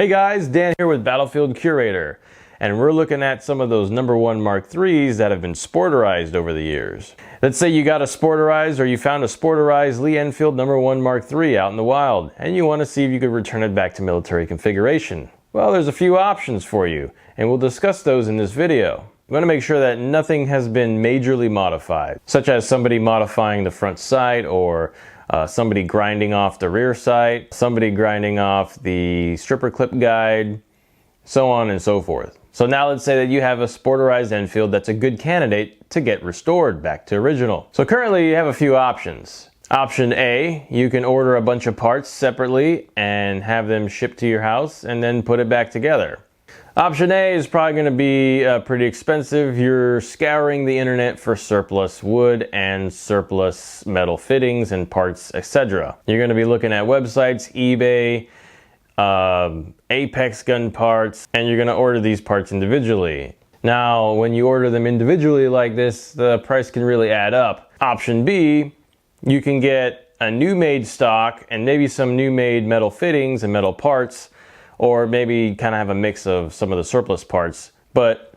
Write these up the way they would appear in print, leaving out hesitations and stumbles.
Hey guys, Dan here with Battlefield Curator, and we're looking at some of those No1 Mk3s that have been sporterized over the years. Let's say you got a sporterized or you found a sporterized Lee Enfield No1 Mk3 out in the wild, and you want to see if you could return it back to military configuration. Well, there's a few options for you, and we'll discuss those in this video. You want to make sure that nothing has been majorly modified, such as somebody modifying the front sight or somebody grinding off the rear sight, somebody grinding off the stripper clip guide, so on and so forth. So now let's say that you have a sporterized Enfield that's a good candidate to get restored back to original. So currently you have a few options. Option A, you can order a bunch of parts separately and have them shipped to your house and then put it back together. Option A is probably going to be pretty expensive. You're scouring the internet for surplus wood and surplus metal fittings and parts, etc. You're going to be looking at websites, eBay, Apex gun parts, and you're going to order these parts individually. Now, when you order them individually like this, the price can really add up. Option B, you can get a new made stock and maybe some new made metal fittings and metal parts, or maybe kind of have a mix of some of the surplus parts, but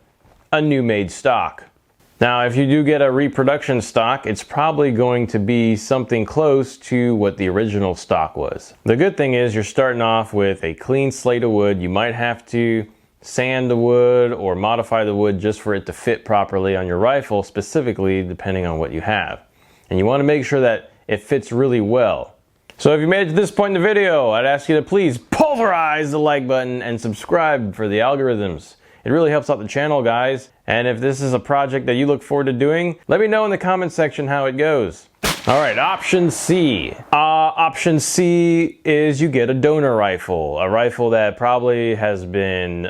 a new made stock. Now, if you do get a reproduction stock, it's probably going to be something close to what the original stock was. The good thing is you're starting off with a clean slate of wood. You might have to sand the wood or modify the wood just for it to fit properly on your rifle, specifically depending on what you have. And you want to make sure that it fits really well. So if you made it to this point in the video, I'd ask you to please pulverize the like button and subscribe for the algorithms. It really helps out the channel, guys. And if this is a project that you look forward to doing, let me know in the comment section how it goes. All right, option C. Option C is you get a donor rifle. A rifle that probably has been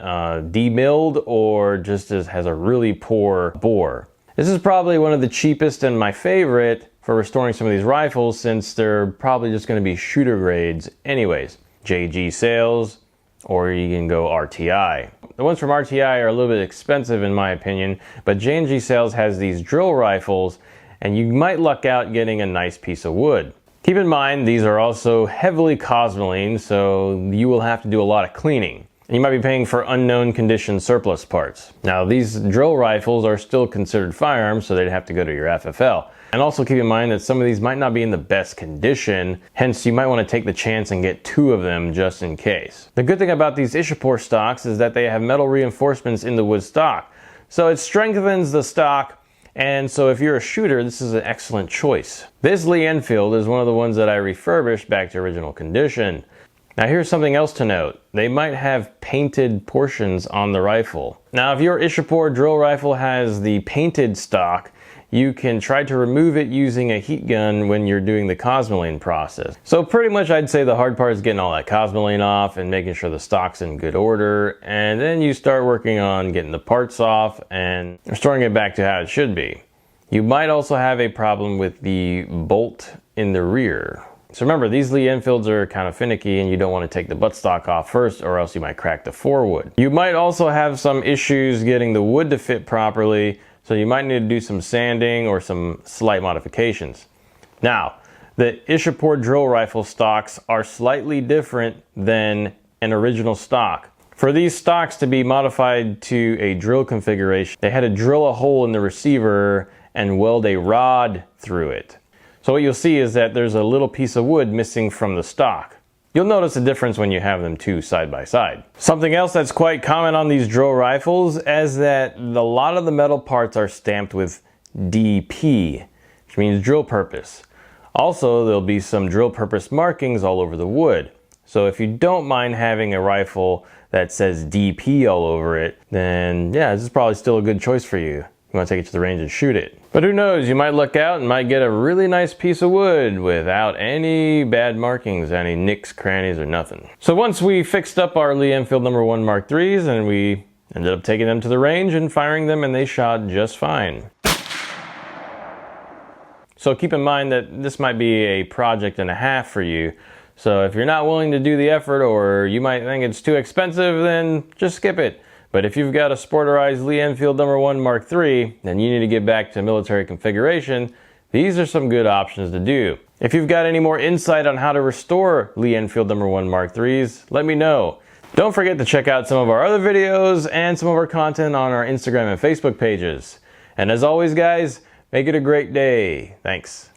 demilled or just has a really poor bore. This is probably one of the cheapest and my favorite for restoring some of these rifles, since they're probably just going to be shooter grades anyways. J&G Sales, or you can go RTI. The ones from RTI are a little bit expensive in my opinion, but J&G Sales has these drill rifles and you might luck out getting a nice piece of wood. Keep in mind, these are also heavily cosmoline, so you will have to do a lot of cleaning. And you might be paying for unknown condition surplus parts. Now, these drill rifles are still considered firearms, so they'd have to go to your FFL. And also keep in mind that some of these might not be in the best condition, hence you might want to take the chance and get 2 of them just in case. The good thing about these Ishapore stocks is that they have metal reinforcements in the wood stock, so it strengthens the stock, and so if you're a shooter, this is an excellent choice. This Lee Enfield is one of the ones that I refurbished back to original condition. Now here's something else to note. They might have painted portions on the rifle. Now if your Ishapore drill rifle has the painted stock, you can try to remove it using a heat gun when you're doing the cosmoline process. So pretty much I'd say the hard part is getting all that cosmoline off and making sure the stock's in good order, and then you start working on getting the parts off and restoring it back to how it should be. You might also have a problem with the bolt in the rear. So remember, these Lee Enfields are kind of finicky and you don't want to take the buttstock off first or else you might crack the forewood. You might also have some issues getting the wood to fit properly, so you might need to do some sanding or some slight modifications. Now, the Ishapore drill rifle stocks are slightly different than an original stock. For these stocks to be modified to a drill configuration, they had to drill a hole in the receiver and weld a rod through it. So what you'll see is that there's a little piece of wood missing from the stock. You'll notice a difference when you have them 2 side by side. Something else that's quite common on these drill rifles is that a lot of the metal parts are stamped with DP, which means drill purpose. Also, there'll be some drill purpose markings all over the wood. So if you don't mind having a rifle that says DP all over it, then yeah, this is probably still a good choice for you. You want to take it to the range and shoot it. But who knows, you might luck out and might get a really nice piece of wood without any bad markings, any nicks, crannies, or nothing. So once we fixed up our Lee Enfield No1 Mk3s and we ended up taking them to the range and firing them, and they shot just fine. So keep in mind that this might be a project and a half for you. So if you're not willing to do the effort, or you might think it's too expensive, then just skip it. But if you've got a sporterized Lee Enfield No1 Mk3, then you need to get back to military configuration. These are some good options to do. If you've got any more insight on how to restore Lee Enfield No1 Mk3s, let me know. Don't forget to check out some of our other videos and some of our content on our Instagram and Facebook pages. And as always guys, make it a great day. Thanks.